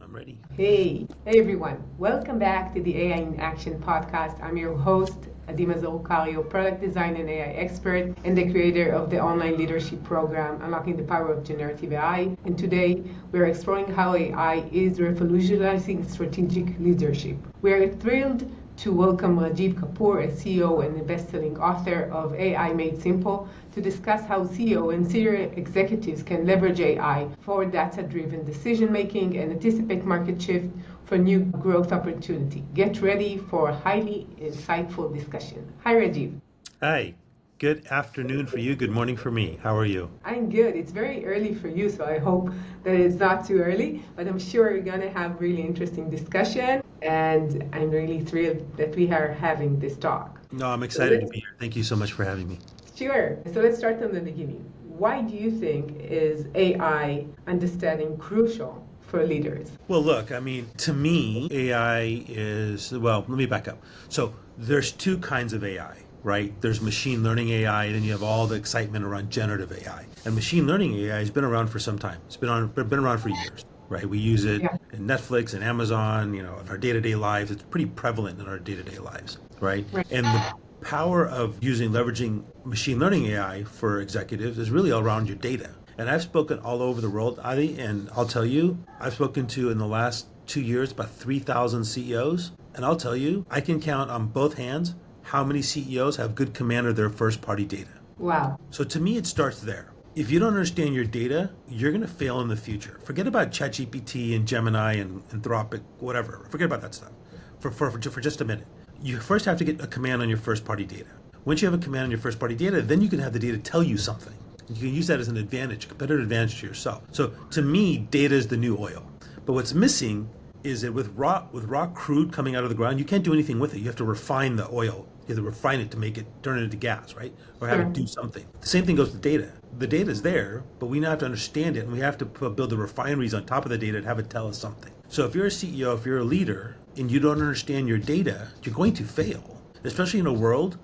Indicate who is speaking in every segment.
Speaker 1: I'm ready.
Speaker 2: Hey everyone. Welcome back to the AI in Action podcast. I'm your host, Mazor, Kario, product design and AI expert and the creator of the online leadership program, Unlocking the Power of Generative AI. And today we're exploring how AI is revolutionizing strategic leadership. We are thrilled to welcome Rajeev Kapur, a CEO and a best-selling author of AI Made Simple, to discuss how CEO and senior executives can leverage AI for data-driven decision-making and anticipate market shift for new growth opportunity. Get ready for a highly insightful discussion. Hi, Rajeev.
Speaker 1: Hi. Good afternoon for you. Good morning for me. How are you?
Speaker 2: I'm good. It's very early for you, so I hope that it's not too early, but I'm sure we're going to have really interesting discussion, and I'm really thrilled that we are having this talk.
Speaker 1: No, I'm
Speaker 2: So
Speaker 1: excited to be here. Thank you so much for having me.
Speaker 2: Sure. So let's start from the beginning. Why do you think is AI understanding crucial for leaders?
Speaker 1: Well, look, to me, AI is, well, let me back up. So there's two kinds of AI, right? There's machine learning AI, and then you have all the excitement around generative AI. And machine learning AI has been around for some time. It's been around for years, right? We use it
Speaker 2: Yeah.
Speaker 1: in Netflix and Amazon, in our day-to-day lives. It's pretty prevalent in our day-to-day lives, right?
Speaker 2: Right.
Speaker 1: And the power of leveraging machine learning AI for executives is really all around your data. And I've spoken all over the world, Adi, and I'll tell you, I've spoken to in the last 2 years about 3,000 CEOs. And I'll tell you, I can count on both hands how many CEOs have good command of their first party data.
Speaker 2: Wow.
Speaker 1: So to me, it starts there. If you don't understand your data, you're going to fail in the future. Forget about ChatGPT and Gemini and Anthropic, whatever. Forget about that stuff for just a minute. You first have to get a command on your first party data. Once you have a command on your first party data, then you can have the data tell you something. You can use that as an advantage, competitive advantage to yourself. So to me, data is the new oil. But what's missing is that with raw crude coming out of the ground, you can't do anything with it. You have to refine the oil. You have to refine it to turn it into gas, right? Or have it do something. The same thing goes with data. The data is there, but we now have to understand it, and we have to build the refineries on top of the data and have it tell us something. So if you're a CEO, if you're a leader, and you don't understand your data, you're going to fail, especially in a world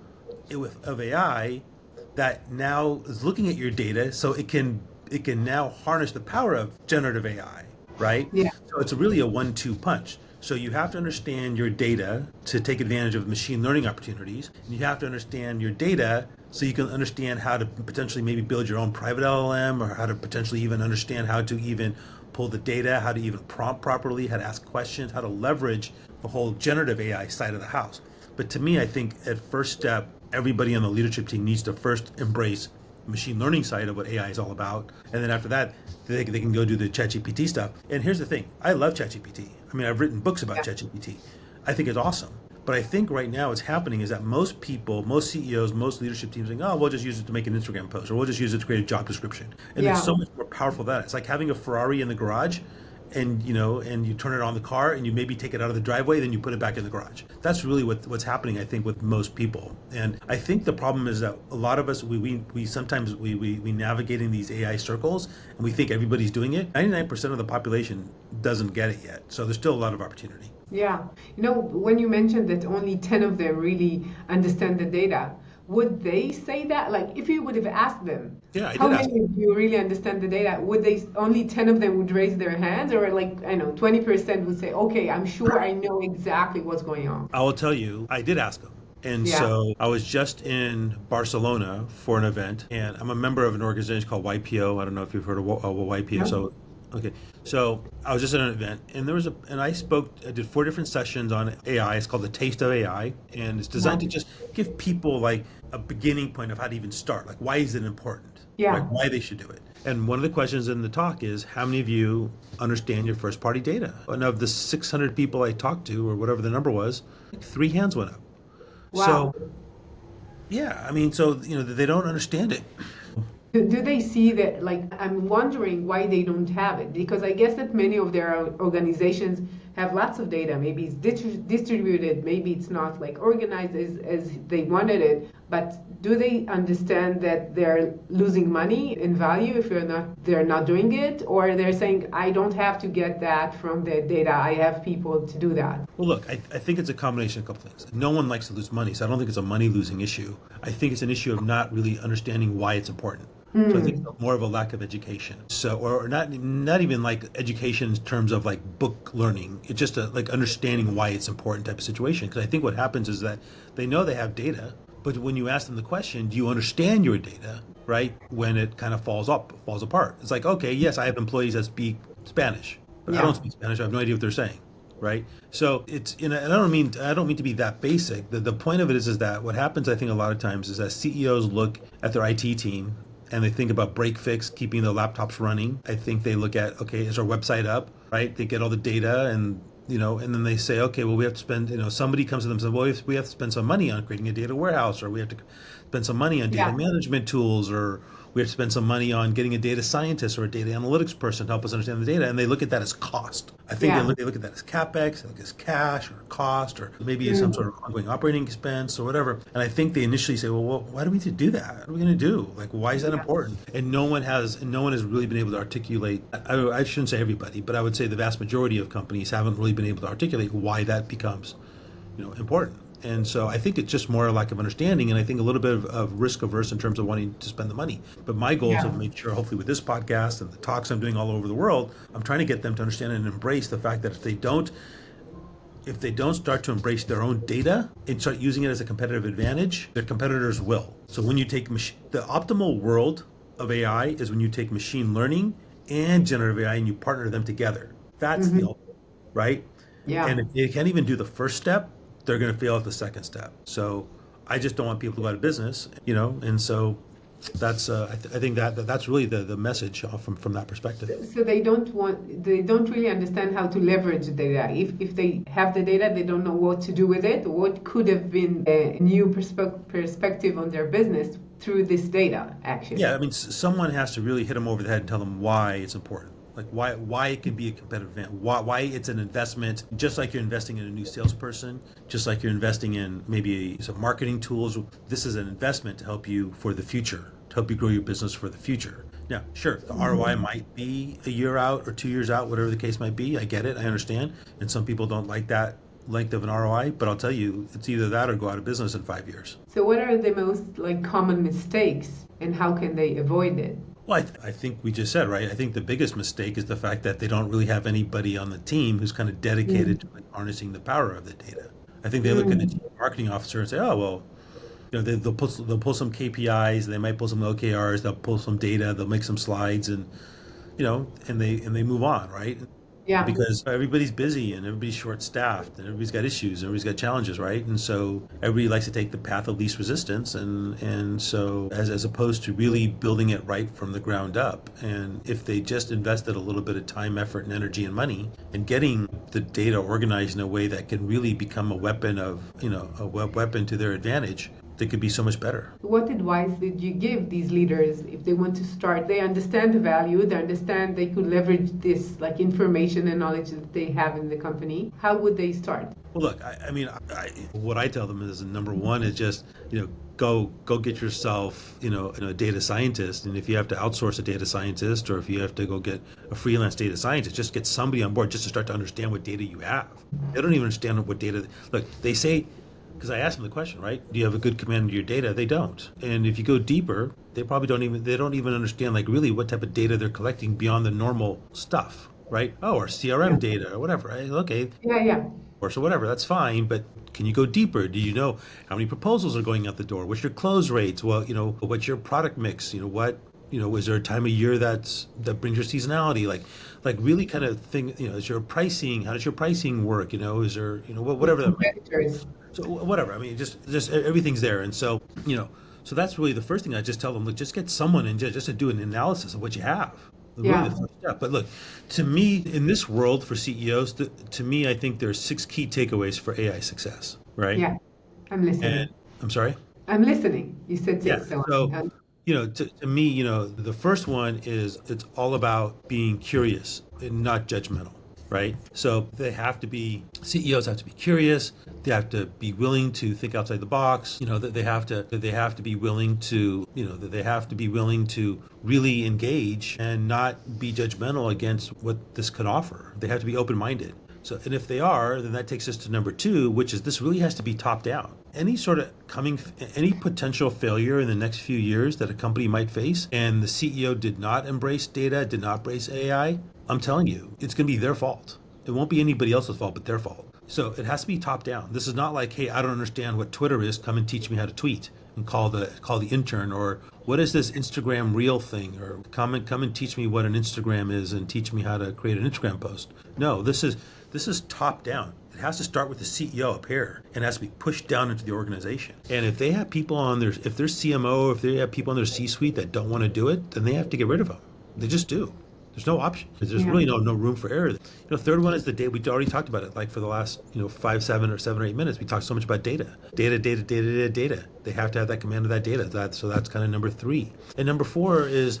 Speaker 1: of AI that now is looking at your data, so it can now harness the power of generative AI, right?
Speaker 2: Yeah.
Speaker 1: So it's really a 1-2 punch. So you have to understand your data to take advantage of machine learning opportunities, and you have to understand your data so you can understand how to potentially maybe build your own private LLM, or how to potentially even understand how to even pull the data, how to even prompt properly, how to ask questions, how to leverage the whole generative AI side of the house. But to me, I think at first step, everybody on the leadership team needs to first embrace the machine learning side of what AI is all about. And then after that, they can go do the ChatGPT stuff. And here's the thing. I love ChatGPT. I've written books about ChatGPT. I think it's awesome. But I think right now what's happening is that most people, most CEOs, most leadership teams are saying, oh, we'll just use it to make an Instagram post, or we'll just use it to create a job description. And it's so much more powerful than that. It's like having a Ferrari in the garage, and you turn it on the car, and you maybe take it out of the driveway, then you put it back in the garage. That's really what's happening, I think, with most people. And I think the problem is that a lot of us, we sometimes navigate in these AI circles, and we think everybody's doing it. 99% of the population doesn't get it yet. So there's still a lot of opportunity.
Speaker 2: Yeah. When you mentioned that only 10 of them really understand the data, would they say that? Like, if you would have asked them,
Speaker 1: Yeah, I
Speaker 2: how
Speaker 1: did ask.
Speaker 2: many of you really understand the data? Would they, only 10 of them would raise their hands? Or 20% would say, okay, I'm sure I know exactly what's going on.
Speaker 1: I will tell you, I did ask them. And
Speaker 2: Yeah.
Speaker 1: so I was just in Barcelona for an event, and I'm a member of an organization called YPO. I don't know if you've heard of YPO.
Speaker 2: Yeah.
Speaker 1: So, okay. So I was just at an event, and I did 4 different sessions on AI. It's called The Taste of AI, and it's designed to just give people like a beginning point of how to even start. Like, why is it important? Right?
Speaker 2: Yeah.
Speaker 1: Why they should do it. And one of the questions in the talk is, how many of you understand your first party data? And of the 600 people I talked to, or whatever the number was, like 3 hands went up.
Speaker 2: Wow.
Speaker 1: So, yeah, they don't understand it.
Speaker 2: Do they see that? Like, I'm wondering why they don't have it, because I guess that many of their organizations have lots of data. Maybe it's distributed, maybe it's not like organized as they wanted it. But do they understand that they're losing money in value if they're not doing it, or they're saying, I don't have to get that from the data, I have people to do that?
Speaker 1: Well, look, I think it's a combination of a couple things. No one likes to lose money, so I don't think it's a money losing issue. I think it's an issue of not really understanding why it's important. So I think it's more of a lack of education. So, or not even like education in terms of like book learning. It's just like understanding why it's important type of situation. Because I think what happens is that they know they have data, but when you ask them the question, do you understand your data? Right? When it kind of falls apart. It's like, okay, yes, I have employees that speak Spanish, but I don't
Speaker 2: Yeah.
Speaker 1: speak Spanish. I have no idea what they're saying. Right? So it's, and I don't mean to be that basic. The point of it is that what happens, I think, a lot of times is that CEOs look at their IT team and they think about break fix, keeping the laptops running. I think they look at, okay, is our website up, right? They get all the data and, and then they say, okay, well, we have to spend, somebody comes to them and says, well, we have to spend some money on creating a data warehouse, or we have to spend some money on data
Speaker 2: Yeah.
Speaker 1: management tools, or we have to spend some money on getting a data scientist or a data analytics person to help us understand the data. And they look at that as cost. I think
Speaker 2: Yeah.
Speaker 1: they look at that as CapEx, they look as cash or cost, or maybe some sort of ongoing operating expense or whatever. And I think they initially say, well, why do we need to do that? What are we going to do? Like, why is that important? And no one has really been able to articulate. I shouldn't say everybody, but I would say the vast majority of companies haven't really been able to articulate why that becomes, important. And so I think it's just more a lack of understanding, and I think a little bit of risk averse in terms of wanting to spend the money. But my goal is to
Speaker 2: Yeah.
Speaker 1: make sure, hopefully with this podcast and the talks I'm doing all over the world, I'm trying to get them to understand and embrace the fact that if they don't start to embrace their own data and start using it as a competitive advantage, their competitors will. So when you take the optimal world of AI is when you take machine learning and generative AI and you partner them together. That's the ultimate, right?
Speaker 2: Yeah.
Speaker 1: And if they can't even do the first step, they're going to fail at the second step. So I just don't want people to go out of business, and so that's I think that's really the message from that perspective.
Speaker 2: So they don't really understand how to leverage the data. If they have the data, they don't know what to do with it. What could have been a new perspective on their business through this data,
Speaker 1: Yeah,
Speaker 2: actually.
Speaker 1: I mean, someone has to really hit them over the head and tell them why it's important. Like why it can be a competitive advantage, why it's an investment, just like you're investing in a new salesperson, just like you're investing in maybe some marketing tools. This is an investment to help you for the future, to help you grow your business for the future. Now, sure, the ROI might be a year out or 2 years out, whatever the case might be. I get it, I understand. And some people don't like that length of an ROI, but I'll tell you, it's either that or go out of business in 5 years.
Speaker 2: So what are the most common mistakes and how can they avoid it?
Speaker 1: Well, I think we just said, right? I think the biggest mistake is the fact that they don't really have anybody on the team who's kind of dedicated to harnessing the power of the data. I think they look at the chief marketing officer and say, oh, well, they'll pull some KPIs, they might pull some OKRs, they'll pull some data, they'll make some slides, and and they move on, right?
Speaker 2: Yeah.
Speaker 1: Because everybody's busy and everybody's short staffed and everybody's got issues, everybody's got challenges, right? And so everybody likes to take the path of least resistance, and so as opposed to really building it right from the ground up. And if they just invested a little bit of time, effort, and energy and money and getting the data organized in a way that can really become a weapon weapon to their advantage, they could be so much better.
Speaker 2: What advice did you give these leaders if they want to start? They understand the value, they understand they could leverage this information and knowledge that they have in the company. How would they start?
Speaker 1: Well, look, what I tell them is number one is just, go get yourself, a data scientist. And if you have to outsource a data scientist, or if you have to go get a freelance data scientist, just get somebody on board just to start to understand what data you have. They don't even understand what data. Look, they say, because I asked them the question, right? Do you have a good command of your data? They don't. And if you go deeper, they probably don't even understand really what type of data they're collecting beyond the normal stuff, right? Oh, or CRM data or whatever. Right? Okay,
Speaker 2: Yeah, yeah.
Speaker 1: or so whatever, that's fine, but can you go deeper? Do you know how many proposals are going out the door? What's your close rates? Well, what's your product mix? Is there a time of year that brings your seasonality? Like really kind of thing, is your pricing, how does your pricing work? Is there, whatever that might be.
Speaker 2: Competitors.
Speaker 1: So whatever. I mean, just everything's there, and so so that's really the first thing I just tell them. Look, just get someone and just to do an analysis of what you have. Really
Speaker 2: Yeah.
Speaker 1: the first step. But look, to me, in this world for CEOs, to me, I think there's 6 key takeaways for AI success. Right?
Speaker 2: Yeah. I'm listening.
Speaker 1: And I'm sorry.
Speaker 2: I'm listening. You said
Speaker 1: Yeah.
Speaker 2: six, so
Speaker 1: So
Speaker 2: I'm,
Speaker 1: to me, the first one is it's all about being curious and not judgmental, right? So CEOs have to be curious. They have to be willing to think outside the box. That they have to be willing to, that they have to be willing to really engage and not be judgmental against what this could offer. They have to be open-minded. So, and if they are, then that takes us to number two, which is this really has to be top down. Any potential failure in the next few years that a company might face, and the CEO did not embrace data, did not embrace AI, I'm telling you, it's going to be their fault. It won't be anybody else's fault, but their fault. So it has to be top down. This is not like, hey, I don't understand what Twitter is. Come and teach me how to tweet, and call the intern, or what is this Instagram reel thing, or come and teach me what an Instagram is and teach me how to create an Instagram post. No, this is top down. It has to start with the CEO up here and has to be pushed down into the organization. And if they have people if their CMO, if they have people on their C-suite that don't want to do it, then they have to get rid of them. They just do. There's no option. There's really no room for error. Third one is the data. We already talked about it. Like for the last 7 or 8 minutes, we talked so much about data. Data. They have to have that command of that data. So that's kind of number 3. And number 4 is,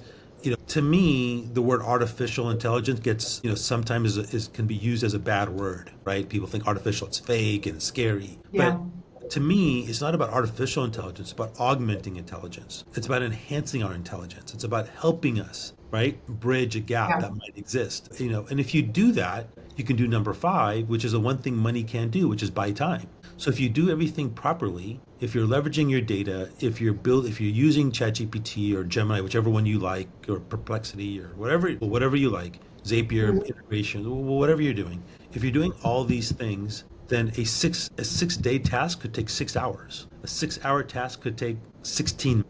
Speaker 1: to me, the word artificial intelligence gets, sometimes can be used as a bad word, right? People think artificial, it's fake and it's scary.
Speaker 2: Yeah.
Speaker 1: But to me, it's not about artificial intelligence, it's about augmenting intelligence. It's about enhancing our intelligence. It's about helping us, right, bridge a gap that might exist. And if you do that, you can do number 5, which is the one thing money can't do, which is buy time. So if you do everything properly, if you're leveraging your data, if you're using ChatGPT or Gemini, whichever one you like, or Perplexity or whatever you like, Zapier integration, whatever you're doing, if you're doing all these things, then a 6-day task could take 6 hours. A 6-hour task could take 16.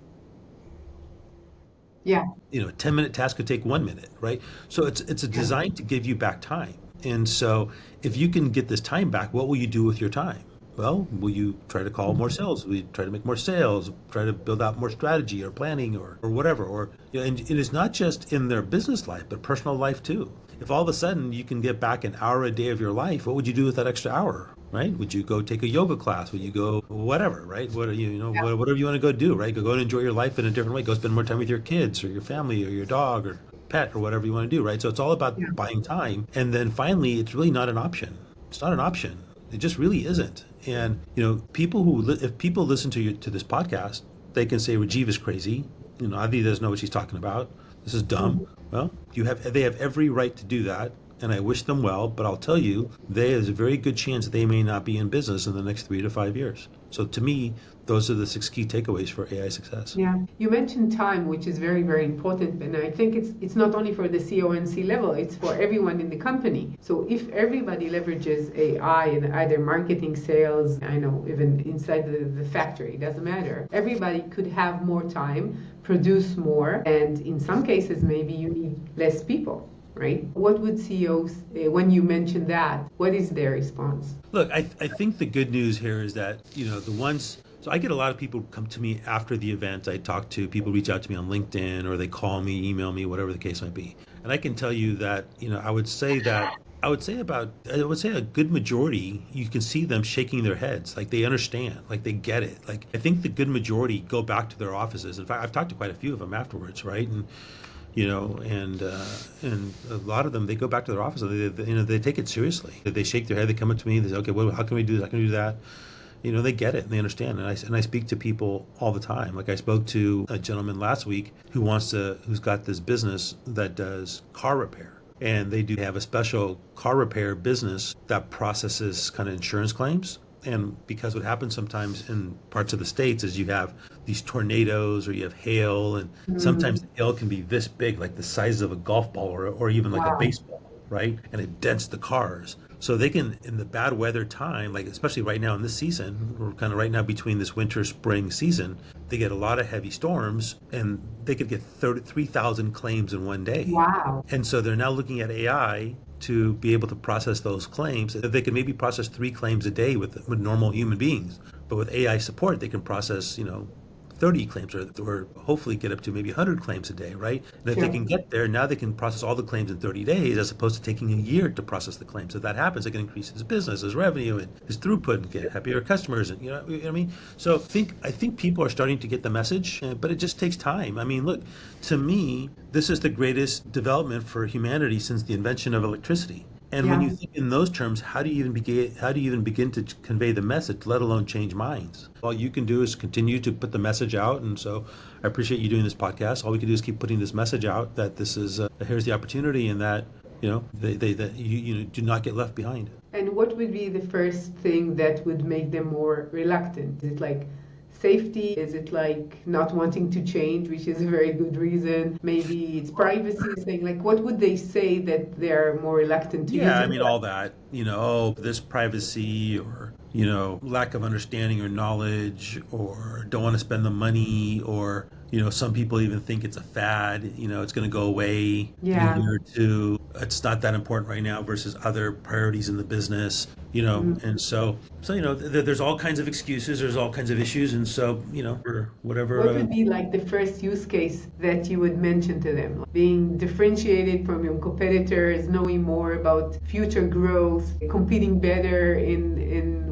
Speaker 2: Yeah.
Speaker 1: A 10-minute task could take 1 minute, right? So it's designed to give you back time. And so if you can get this time back, what will you do with your time? Well, will you try to call more sales? Will you try to make more sales? Try to build out more strategy or planning or whatever? Or and it is not just in their business life, but personal life too. If all of a sudden you can get back an hour a day of your life, what would you do with that extra hour? Right? Would you go take a yoga class? Would you go whatever? Right? Whatever you want to go do? Right? Go and enjoy your life in a different way. Go spend more time with your kids or your family or your dog or pet or whatever you want to do. Right? So it's all about buying time. And then finally, it's really not an option. It's not an option. It just really isn't. And if people listen to this podcast, they can say Rajeev is crazy. Adi doesn't know what she's talking about. This is dumb. Well, they have every right to do that, and I wish them well. But I'll tell you, there's a very good chance that they may not be in business in the next 3 to 5 years. So to me, those are the 6 key takeaways for AI success.
Speaker 2: Yeah, you mentioned time, which is very, very important. And I think it's not only for the CEO and C-level, it's for everyone in the company. So if everybody leverages AI in either marketing, sales, even inside the factory, it doesn't matter. Everybody could have more time, produce more, and in some cases, maybe you need less people. Right? What would CEOs, when you mention that, what is their response?
Speaker 1: Look, I think the good news here is that, so I get a lot of people come to me after the event. I talk to people, reach out to me on LinkedIn, or they call me, email me, whatever the case might be. And I can tell you that, I would say a good majority, you can see them shaking their heads, like they understand, like they get it. Like I think the good majority go back to their offices. In fact, I've talked to quite a few of them afterwards, right? And and a lot of them, they go back to their office and they take it seriously. They shake their head, they come up to me, they say, okay, well, how can we do this? How can we do that? They get it and they understand. And I speak to people all the time. Like I spoke to a gentleman last week who's got this business that does car repair. And they do have a special car repair business that processes kind of insurance claims. And because what happens sometimes in parts of the States is you have these tornadoes or you have hail, and sometimes the hail can be this big, like the size of a golf ball or even like a baseball, right? And it dents the cars. So they can, in the bad weather time, like especially right now in this season, we're kind of right now between this winter, spring season, they get a lot of heavy storms and they could get 3,000 claims in one day.
Speaker 2: Wow.
Speaker 1: And so they're now looking at AI to be able to process those claims. They can maybe process 3 claims a day with normal human beings, but with AI support, they can process, 30 claims or hopefully get up to maybe 100 claims a day, right? And if they can get there, now they can process all the claims in 30 days as opposed to taking a year to process the claims. If that happens, it can increase his business, his revenue, and his throughput, and get happier customers. And you know what I mean? So I think people are starting to get the message, but it just takes time. I mean, look, to me, this is the greatest development for humanity since the invention of electricity. And when you think in those terms, how do you even begin to convey the message, let alone change minds? All you can do is continue to put the message out. And so I appreciate you doing this podcast. All we can do is keep putting this message out that this is, here's the opportunity, and that You do not get left behind.
Speaker 2: And what would be the first thing that would make them more reluctant? Is it like safety? Is it like not wanting to change, which is a very good reason? Maybe it's privacy, saying like, what would they say that they're more reluctant to use
Speaker 1: Yeah, I
Speaker 2: it?
Speaker 1: mean, all that, this privacy or, lack of understanding or knowledge or don't want to spend the money or, some people even think it's a fad, it's going to go away in a
Speaker 2: Yeah.
Speaker 1: year or two. It's not that important right now versus other priorities in the business, and there's all kinds of excuses, there's all kinds of issues. And so, for whatever,
Speaker 2: What would be like the first use case that you would mention to them? Like being differentiated from your competitors, knowing more about future growth, competing better in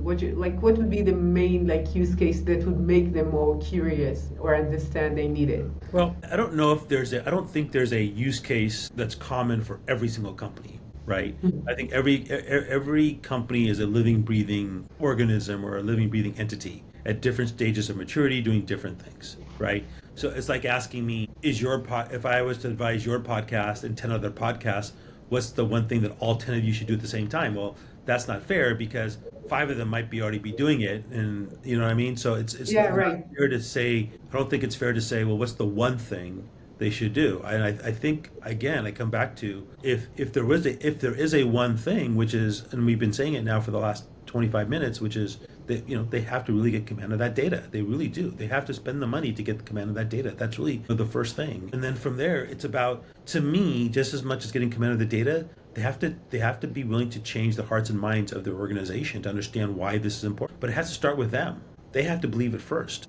Speaker 2: what would be the main like use case that would make them more curious or understand they need it?
Speaker 1: well, I don't think there's a use case that's common for every single company, right? I think every company is a living, breathing organism or a living, breathing entity at different stages of maturity, doing different things, right? So it's like asking me, if I was to advise your podcast and 10 other podcasts, what's the one thing that all 10 of you should do at the same time? Well, that's not fair because 5 of them might already be doing it, and you know what I mean. So it's
Speaker 2: Yeah,
Speaker 1: not
Speaker 2: right.
Speaker 1: fair to say. I don't think it's fair to say, well, what's the one thing they should do? And I think again, I come back to if there is a one thing, which is, and we've been saying it now for the last 25 minutes, which is that they have to really get command of that data. They really do. They have to spend the money to get the command of that data. That's really the first thing. And then from there, it's about, to me, just as much as getting command of the data, they have to be willing to change the hearts and minds of their organization to understand why this is important. But it has to start with them. They have to believe it first.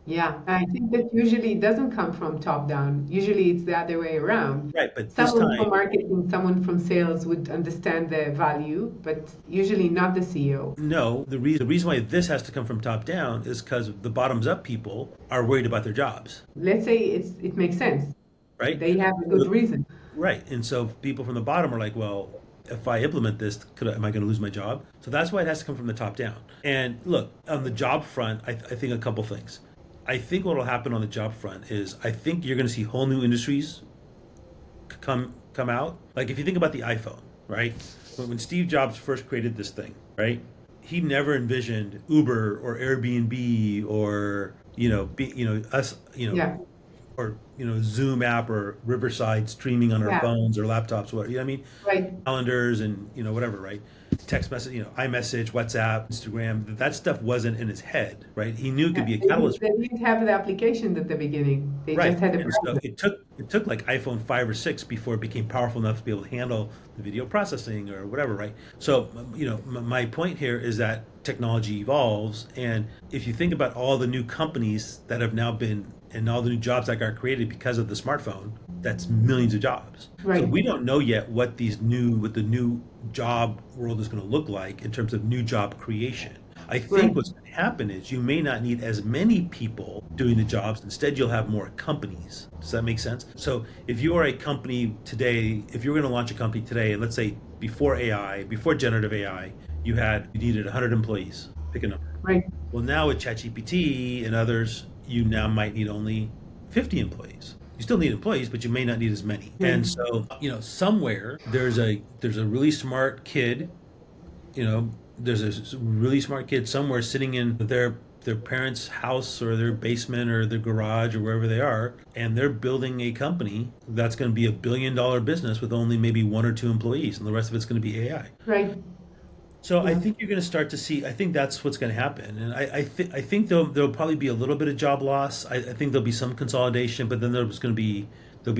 Speaker 2: Yeah, I think that usually it doesn't come from top down. Usually it's the other way around.
Speaker 1: Right, but this
Speaker 2: Someone from
Speaker 1: time,
Speaker 2: marketing, someone from sales would understand the value, but usually not the CEO.
Speaker 1: no, the reason why this has to come from top down is because the bottoms up people are worried about their jobs,
Speaker 2: Let's say it makes sense.
Speaker 1: right?
Speaker 2: They have a good reason.
Speaker 1: Right. And so people from the bottom are like, well, if I implement this, am I going to lose my job? So that's why it has to come from the top down. And look, on the job front, I think a couple things. I think what will happen on the job front is I think you're going to see whole new industries come out. Like if you think about the iPhone, right? When Steve Jobs first created this thing, right? He never envisioned Uber or Airbnb or us,
Speaker 2: Yeah,
Speaker 1: or Zoom app or Riverside streaming on our
Speaker 2: yeah,
Speaker 1: phones or laptops, whatever. You know what I mean?
Speaker 2: right.
Speaker 1: Calendars and whatever, right? Text message, iMessage, WhatsApp, Instagram. That stuff wasn't in his head, right? He knew it could
Speaker 2: Yeah.
Speaker 1: be a
Speaker 2: They,
Speaker 1: catalyst.
Speaker 2: they didn't have the application at the beginning. They just
Speaker 1: Right.
Speaker 2: had a
Speaker 1: And so
Speaker 2: browser.
Speaker 1: it took like iPhone 5 or 6 before it became powerful enough to be able to handle the video processing or whatever, right? So, my point here is that technology evolves, and if you think about all the new companies that have now been and all the new jobs that got created because of the smartphone, that's millions of jobs. So
Speaker 2: Right.
Speaker 1: we don't know yet what the new job world is going to look like in terms of new job creation. I think
Speaker 2: Right.
Speaker 1: what's going to happen is you may not need as many people doing the jobs. Instead, you'll have more companies. Does that make sense? So if you are a company today, if you're going to launch a company today, and let's say before AI, before generative AI, you needed 100 employees. Pick a number.
Speaker 2: Right.
Speaker 1: Well, now with ChatGPT and others, you now might need only 50 employees. You still need employees, but you may not need as many. And so, somewhere there's a really smart kid, there's a really smart kid somewhere sitting in their parents' house or their basement or their garage or wherever they are, and they're building a company that's going to be $1 billion business with only maybe 1 or 2 employees, and the rest of it's going to be AI.
Speaker 2: Right.
Speaker 1: So I
Speaker 2: Yeah.
Speaker 1: think you're going to start to see. I think that's what's going to happen, and I think there'll probably be a little bit of job loss. I think there'll be some consolidation, but then there'll be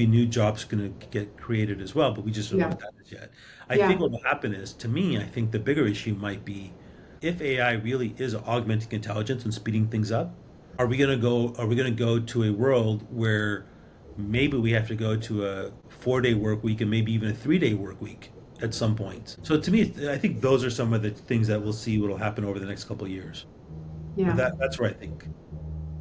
Speaker 1: new jobs going to get created as well. But we just don't know
Speaker 2: Yeah.
Speaker 1: what that is yet. I
Speaker 2: Yeah.
Speaker 1: think what will happen is, to me, I think the bigger issue might be if AI really is augmenting intelligence and speeding things up. Are we going to go? Are we going to go to a world where maybe we have to go to a 4-day work week and maybe even a 3-day work week at some point? So to me, I think those are some of the things that we'll see what will happen over the next couple of years.
Speaker 2: Yeah.
Speaker 1: That's where I think.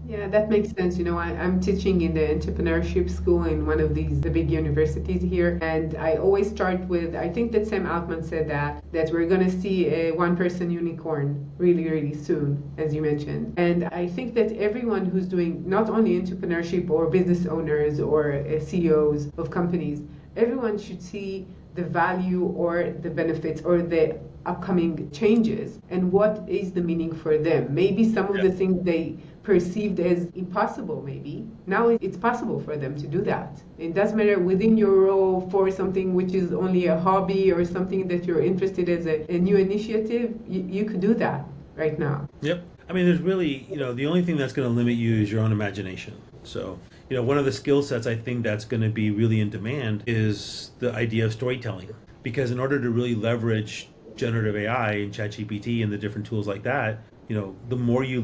Speaker 2: Yeah, that makes sense. I'm teaching in the entrepreneurship school in one of the big universities here, and I always start with, I think that Sam Altman said that we're going to see a one-person unicorn really, really soon, as you mentioned. And I think that everyone who's doing not only entrepreneurship or business owners or CEOs of companies, everyone should see the value or the benefits or the upcoming changes and what is the meaning for them. Maybe some of the things they perceived as impossible, maybe now it's possible for them to do that. It doesn't matter within your role for something which is only a hobby or something that you're interested as a new initiative, you could do that right now.
Speaker 1: Yep. I mean, there's really, the only thing that's going to limit you is your own imagination. So, one of the skill sets I think that's going to be really in demand is the idea of storytelling. Because in order to really leverage generative AI and ChatGPT and the different tools like that, the more you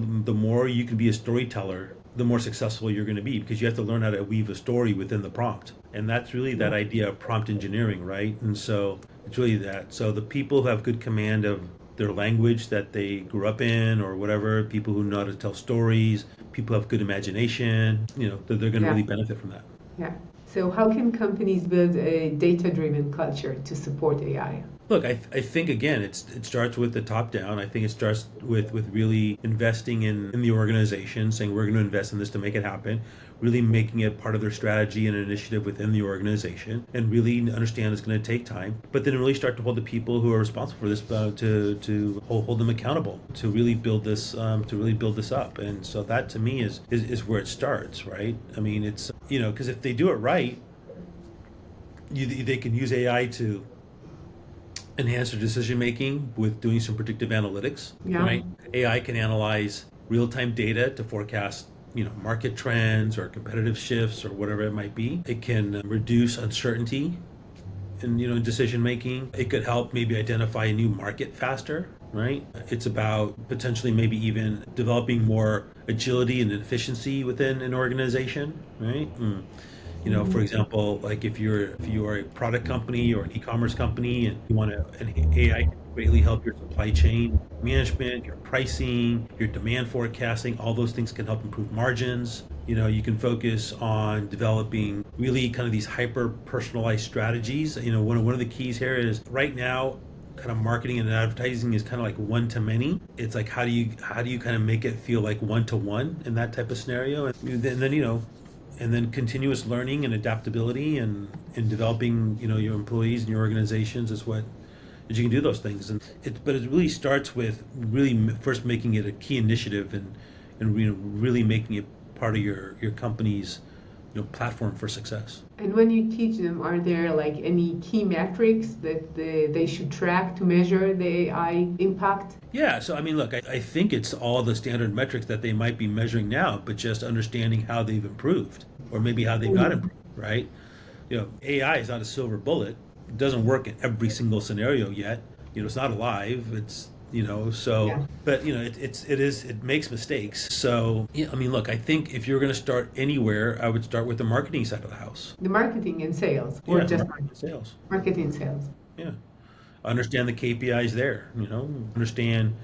Speaker 1: can be a storyteller, the more successful you're going to be, because you have to learn how to weave a story within the prompt. And that's really that idea of prompt engineering, right? And so it's really that. So the people who have good command of their language that they grew up in or whatever, people who know how to tell stories, people who have good imagination, they're going to really benefit from that.
Speaker 2: Yeah. So how can companies build a data-driven culture to support AI?
Speaker 1: Look, I think, again, it starts with the top down. I think it starts with really investing in the organization, saying we're going to invest in this to make it happen, really making it part of their strategy and initiative within the organization, and really understand it's going to take time, but then really start to hold the people who are responsible for this to hold them accountable, to really build this up. And so that to me is where it starts, right? I mean, it's, because if they do it right, they can use AI to enhance their decision making with doing some predictive analytics. Right? AI can analyze real-time data to forecast, market trends or competitive shifts or whatever it might be. It can reduce uncertainty in decision making. It could help maybe identify a new market faster. Right? It's about potentially maybe even developing more agility and efficiency within an organization. Right? For example, like if you are a product company or an e-commerce company and you want an AI can greatly help your supply chain management, your pricing, your demand forecasting, all those things can help improve margins. You can focus on developing really kind of these hyper personalized strategies. One of the keys here is right now kind of marketing and advertising is kind of like one to many. It's like how do you kind of make it feel like one to one in that type of scenario, and then continuous learning and adaptability and developing, your employees and your organizations is you can do those things. But it really starts with really first making it a key initiative and really making it part of your company's platform for success.
Speaker 2: And when you teach them, are there like any key metrics that they should track to measure the AI impact?
Speaker 1: Yeah, so I mean, look, I think it's all the standard metrics that they might be measuring now, but just understanding how they've improved or maybe how they got improved, right? AI is not a silver bullet. It doesn't work in every single scenario yet. It's not alive. It's but it makes mistakes. So I mean, look, I think if you're going to start anywhere, I would start with the marketing side of the house.
Speaker 2: The marketing and sales, or just
Speaker 1: marketing and sales.
Speaker 2: Marketing and sales.
Speaker 1: Yeah, understand the KPIs there. Understand,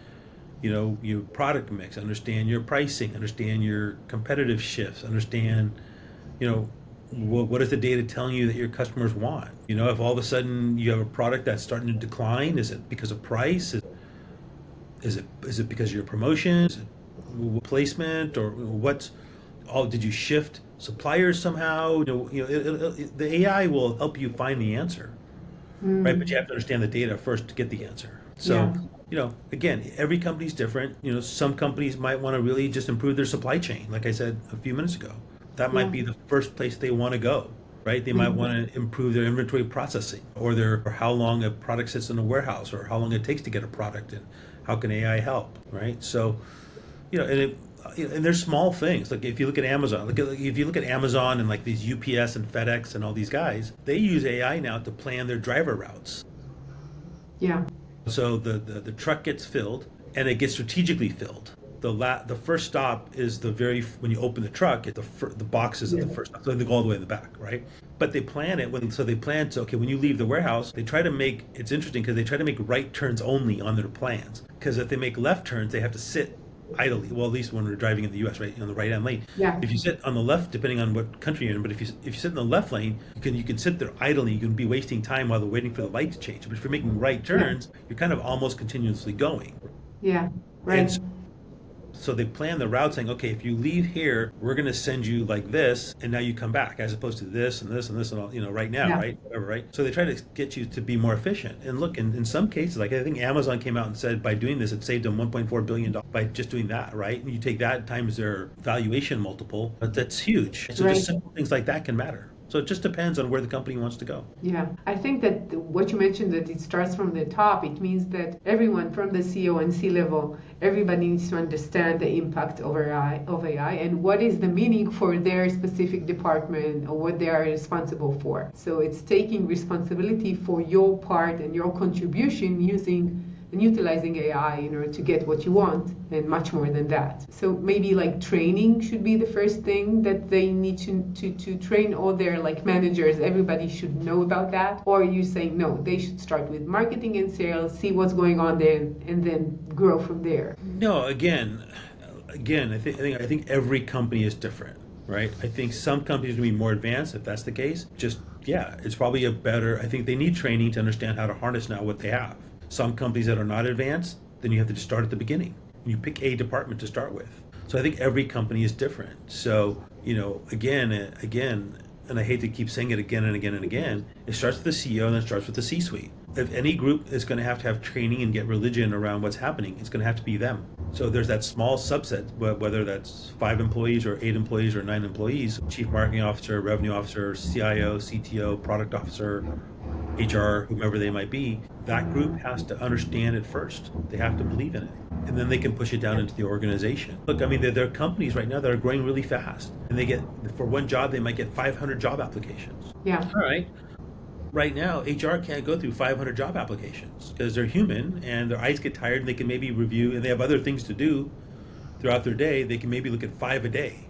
Speaker 1: your product mix. Understand your pricing. Understand your competitive shifts. Understand, what is the data telling you that your customers want? If all of a sudden you have a product that's starting to decline, is it because of price? Is it because of your promotion? Is it placement, or did you shift suppliers somehow? The AI will help you find the answer, right? But you have to understand the data first to get the answer. So, again, every company's different. Some companies might want to really just improve their supply chain, like I said a few minutes ago. That might be the first place they want to go, right? They might want to improve their inventory processing or how long a product sits in a warehouse or how long it takes to get a product and how can AI help, right? So, and there's small things. Like if you look at Amazon, if you look at Amazon and like these UPS and FedEx and all these guys, they use AI now to plan their driver routes.
Speaker 2: Yeah.
Speaker 1: So the truck gets filled and it gets strategically filled. The first stop is when you open the truck, the box is at the first stop, so they go all the way in the back, right? But they plan it when you leave the warehouse, it's interesting because they try to make right turns only on their plans. Because if they make left turns, they have to sit idly. Well, at least when we're driving in the U.S., right, on the right-hand lane.
Speaker 2: Yeah.
Speaker 1: If you sit on the left, depending on what country you're in, but if you sit in the left lane, you can sit there idly. You can be wasting time while they're waiting for the light to change. But if you're making right turns, you're kind of almost continuously going.
Speaker 2: Yeah. Right.
Speaker 1: So they plan the route saying, okay, if you leave here, we're going to send you like this, and now you come back, as opposed to this and this and this and all, right now,
Speaker 2: Yeah.
Speaker 1: right? Whatever, right? So they try to get you to be more efficient. And look, in some cases, like I think Amazon came out and said by doing this, it saved them $1.4 billion by just doing that, right? And you take that times their valuation multiple, but that's huge. So
Speaker 2: Right.
Speaker 1: just simple things like that can matter. So it just depends on where the company wants to go.
Speaker 2: Yeah, I think that what you mentioned, that it starts from the top, it means that everyone from the CEO and C-level, everybody needs to understand the impact of AI and what is the meaning for their specific department or what they are responsible for. So it's taking responsibility for your part and your contribution using and utilizing AI in order to get what you want, and much more than that. So maybe like training should be the first thing that they need to train all their like managers. Everybody should know about that. Or you saying no, they should start with marketing and sales, see what's going on there, and then grow from there.
Speaker 1: No, again, I think every company is different, right? I think some companies will be more advanced if that's the case. Just yeah, it's probably I think they need training to understand how to harness now what they have. Some companies that are not advanced, then you have to just start at the beginning. You pick a department to start with. So I think every company is different. So, again, and I hate to keep saying it again and again and again, it starts with the CEO and then it starts with the C-suite. If any group is going to have training and get religion around what's happening, it's going to have to be them. So there's that small subset, whether that's 5 employees or 8 employees or 9 employees, chief marketing officer, revenue officer, CIO, CTO, product officer, HR, whomever they might be, that group has to understand it first. They have to believe in it. And then they can push it down into the organization. Look, I mean, there are companies right now that are growing really fast. And for one job, they might get 500 job applications.
Speaker 2: Yeah.
Speaker 1: All right. Right now, HR can't go through 500 job applications because they're human and their eyes get tired and they can maybe review, and they have other things to do throughout their day. They can maybe look at 5 a day,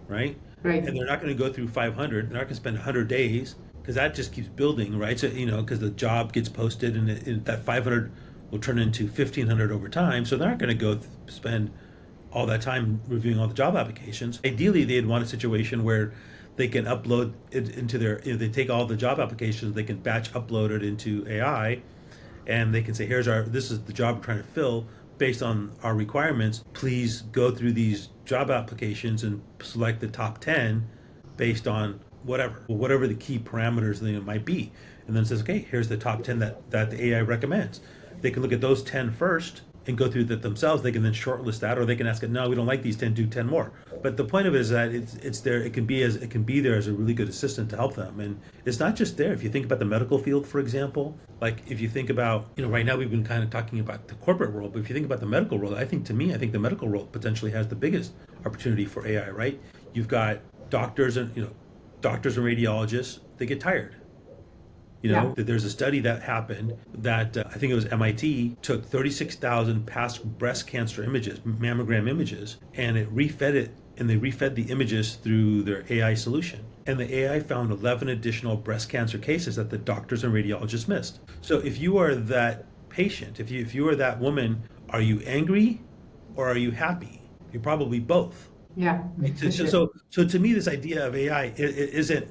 Speaker 1: right?
Speaker 2: Right.
Speaker 1: And they're not going to go through 500. They're not going to spend 100 days because that just keeps building, right? So, because the job gets posted and that 500 will turn into 1,500 over time. So they're not going to go spend all that time reviewing all the job applications. Ideally, they'd want a situation where they can upload it into they take all the job applications, they can batch upload it into AI, and they can say, this is the job we're trying to fill based on our requirements. Please go through these job applications and select the top 10 based on whatever the key parameters might be. And then it says, okay, here's the top 10 that the AI recommends. They can look at those 10 first and go through that themselves. They can then shortlist that, or they can ask it, no, we don't like these 10, do 10 more. But the point of it is that it's there. It can be there as a really good assistant to help them. And it's not just there. If you think about the medical field, for example, like if you think about, right now we've been kind of talking about the corporate world, but if you think about the medical world, I think the medical world potentially has the biggest opportunity for AI, right? You've got doctors and radiologists, they get tired. There's a study that happened that I think it was MIT took 36,000 past breast cancer images, mammogram images, and they refed the images through their AI solution. And the AI found 11 additional breast cancer cases that the doctors and radiologists missed. So if you are that patient, if you are that woman, are you angry or are you happy? You're probably both.
Speaker 2: Yeah.
Speaker 1: So to me, this idea of AI it isn't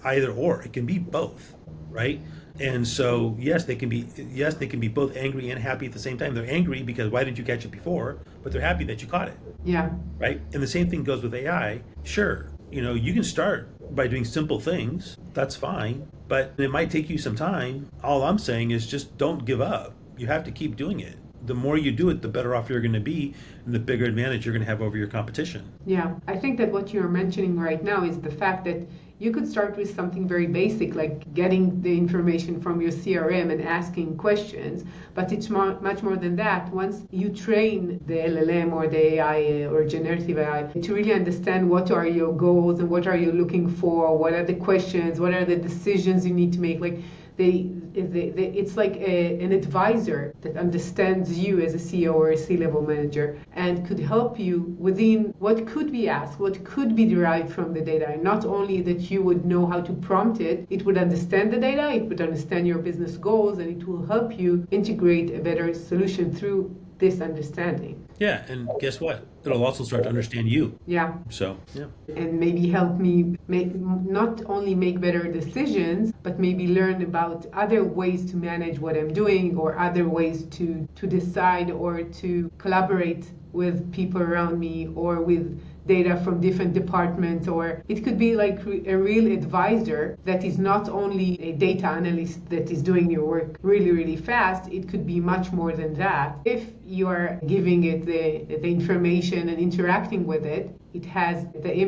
Speaker 1: either or. It can be both, right? And so yes, they can be both angry and happy at the same time. They're angry because why didn't you catch it before? But they're happy that you caught it.
Speaker 2: Yeah.
Speaker 1: Right. And the same thing goes with AI. Sure, you can start by doing simple things. That's fine, but it might take you some time. All I'm saying is just don't give up. You have to keep doing it. The more you do it, the better off you're going to be and the bigger advantage you're going to have over your competition.
Speaker 2: Yeah, I think that what you're mentioning right now is the fact that you could start with something very basic, like getting the information from your CRM and asking questions, but it's much more than that. Once you train the LLM or the AI or generative AI to really understand what are your goals and what are you looking for, what are the questions, what are the decisions you need to make, like it's like an advisor that understands you as a CEO or a C-level manager and could help you within what could be asked, what could be derived from the data. And not only that you would know how to prompt it, it would understand the data, it would understand your business goals, and it will help you integrate a better solution through this understanding.
Speaker 1: Yeah, and guess what? It'll also start to understand you.
Speaker 2: Yeah.
Speaker 1: So, yeah.
Speaker 2: And maybe help me not only make better decisions, but maybe learn about other ways to manage what I'm doing, or other ways to decide or to collaborate with people around me, or with data from different departments. Or it could be like a real advisor that is not only a data analyst that is doing your work really, really fast. It could be much more than that. If you are giving it the information and interacting with it, it has the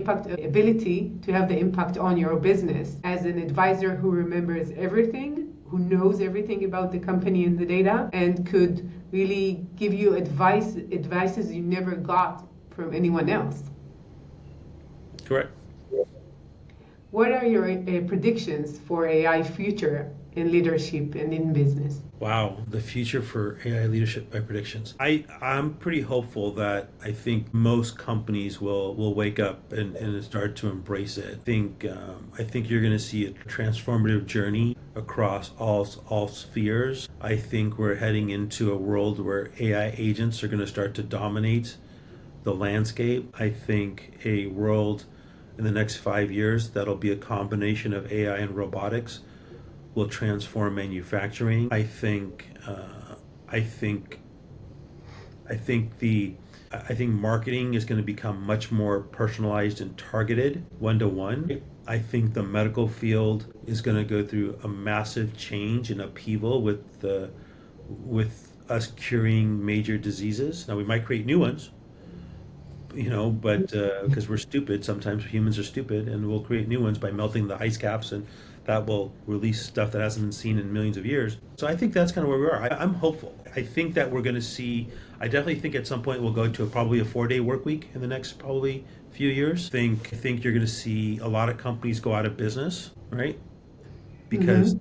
Speaker 2: ability to have the impact on your business. As an advisor who remembers everything, who knows everything about the company and the data, and could really give you advices you never got from anyone else.
Speaker 1: Correct.
Speaker 2: What are your predictions for AI future in leadership and in business?
Speaker 1: Wow, the future for AI leadership by predictions. I'm pretty hopeful that I think most companies will wake up and start to embrace it. I think you're going to see a transformative journey across all spheres. I think we're heading into a world where AI agents are going to start to dominate the landscape. I think a world in the next 5 years that'll be a combination of AI and robotics will transform manufacturing. I think marketing is going to become much more personalized and targeted, one-to-one. I think the medical field is going to go through a massive change and upheaval with us curing major diseases. Now we might create new ones, but because we're stupid, sometimes humans are stupid, and we'll create new ones by melting the ice caps, and that will release stuff that hasn't been seen in millions of years. So I think that's kind of where we are. I'm hopeful. I think that we're going to see, I definitely think at some point we'll go to probably a 4-day work week in the next probably few years. I think you're going to see a lot of companies go out of business, right? Because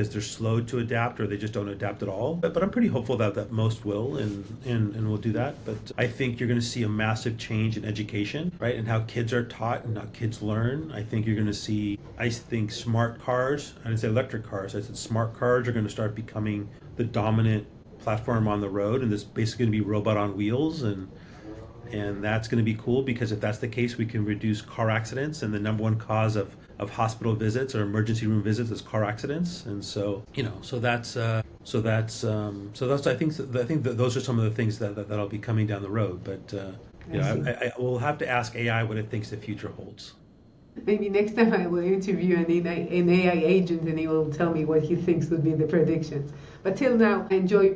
Speaker 1: they're slow to adapt, or they just don't adapt at all. But I'm pretty hopeful that most will and will do that. But I think you're going to see a massive change in education, right? And how kids are taught and how kids learn. I think you're going to see, smart cars, I didn't say electric cars, I said smart cars are going to start becoming the dominant platform on the road, and this basically going to be robot on wheels, and that's going to be cool, because if that's the case, we can reduce car accidents, and the number one cause of hospital visits or emergency room visits is car accidents. And so that's I think that those are some of the things that'll be coming down the road. But I will have to ask AI what it thinks the future holds.
Speaker 2: Maybe next time I will interview an AI agent, and he will tell me what he thinks would be the predictions. But till now, I enjoy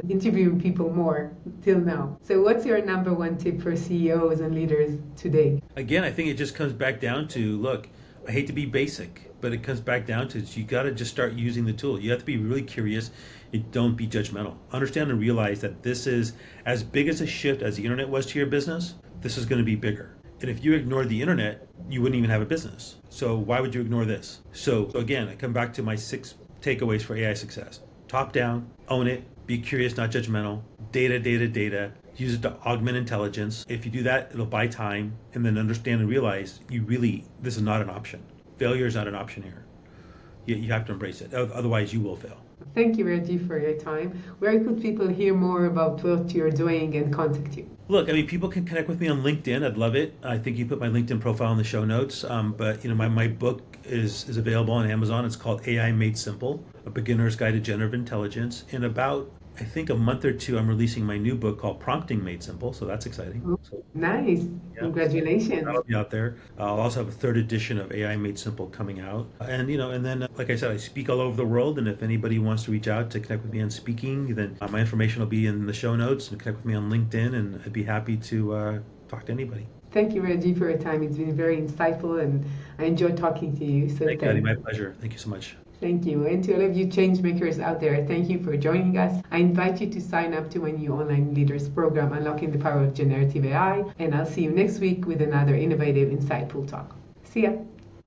Speaker 2: interviewing people more till now. So what's your number one tip for CEOs and leaders today?
Speaker 1: Again, I think it just comes back down to, look, I hate to be basic, but it comes back down to, you got to just start using the tool. You have to be really curious. Don't be judgmental. Understand and realize that this is as big as a shift as the internet was to your business. This is going to be bigger. And if you ignore the internet, you wouldn't even have a business. So why would you ignore this? So again, I come back to my 6 takeaways for AI success. Top down, own it, be curious, not judgmental, data, use it to augment intelligence. If you do that, it'll buy time, and then understand and realize this is not an option. Failure is not an option here. You have to embrace it. Otherwise, you will fail.
Speaker 2: Thank you, Rajeev, for your time. Where could people hear more about what you're doing and contact you?
Speaker 1: Look, people can connect with me on LinkedIn. I'd love it. I think you put my LinkedIn profile in the show notes. But my book is available on Amazon. It's called AI Made Simple: A Beginner's Guide to Generative Intelligence. In about, I think, a month or two, I'm releasing my new book called Prompting Made Simple. So that's exciting. So,
Speaker 2: nice. Yeah, congratulations.
Speaker 1: That'll be out there. I'll also have a 3rd edition of AI Made Simple coming out. And then, like I said, I speak all over the world. And if anybody wants to reach out to connect with me on speaking, then my information will be in the show notes, and connect with me on LinkedIn. And I'd be happy to talk to anybody.
Speaker 2: Thank you, Rajeev, for your time. It's been very insightful, and I enjoyed talking to you. So
Speaker 1: thank you, Adi. My pleasure. Thank you so much.
Speaker 2: Thank you. And to all of you change makers out there, thank you for joining us. I invite you to sign up to my new online leaders program, Unlocking the Power of Generative AI. And I'll see you next week with another innovative, insightful talk. See ya.